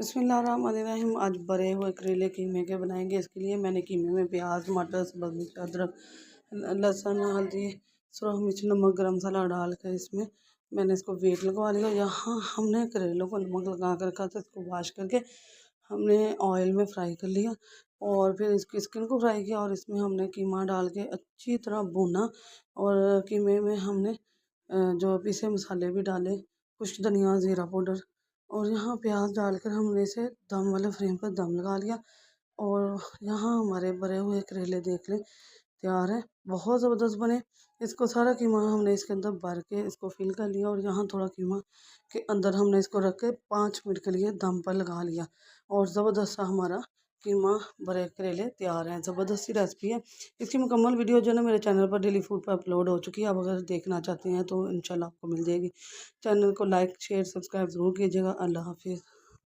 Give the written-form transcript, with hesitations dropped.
बिस्मिल्लाहिर्रहमानिर्रहीम। आज भरे हुए करेले कीमे के बनाएंगे। इसके लिए मैंने कीमे में प्याज, टमाटर, सब्ज़ मिर्च, अदरक, लहसुन, हल्दी, सुरख मिर्च, नमक, गरम मसाला डाल कर इसमें मैंने इसको वेट लगवा लिया। यहाँ हमने करेलों को नमक लगा कर रखा था, इसको वॉश करके हमने ऑयल में फ्राई कर लिया और फिर इसकी स्किन को फ्राई किया और इसमें हमने कीमा डाल के अच्छी तरह भूना। और कीमे में हमने जो पिसे मसाले भी डाले, कुछ धनिया, ज़ीरा पाउडर और यहाँ प्याज डालकर हमने इसे दम वाले फ्लेम पर दम लगा लिया। और यहाँ हमारे भरे हुए करेले देख लें तैयार है, बहुत ज़बरदस्त बने। इसको सारा कीमा हमने इसके अंदर भर के इसको फिल कर लिया और यहाँ थोड़ा कीमा के अंदर हमने इसको रख के 5 मिनट के लिए दम पर लगा लिया। और ज़बरदस्त सा हमारा कीमा भरे करेले तैयार हैं। ज़बरदस्त सी रेसिपी है। इसकी मुकम्मल वीडियो जो है ना मेरे चैनल पर डेली फूड पर अपलोड हो चुकी है। आप अगर देखना चाहते हैं तो इंशाल्लाह आपको मिल जाएगी। चैनल को लाइक, शेयर, सब्सक्राइब ज़रूर कीजिएगा। अल्लाह हाफिज़।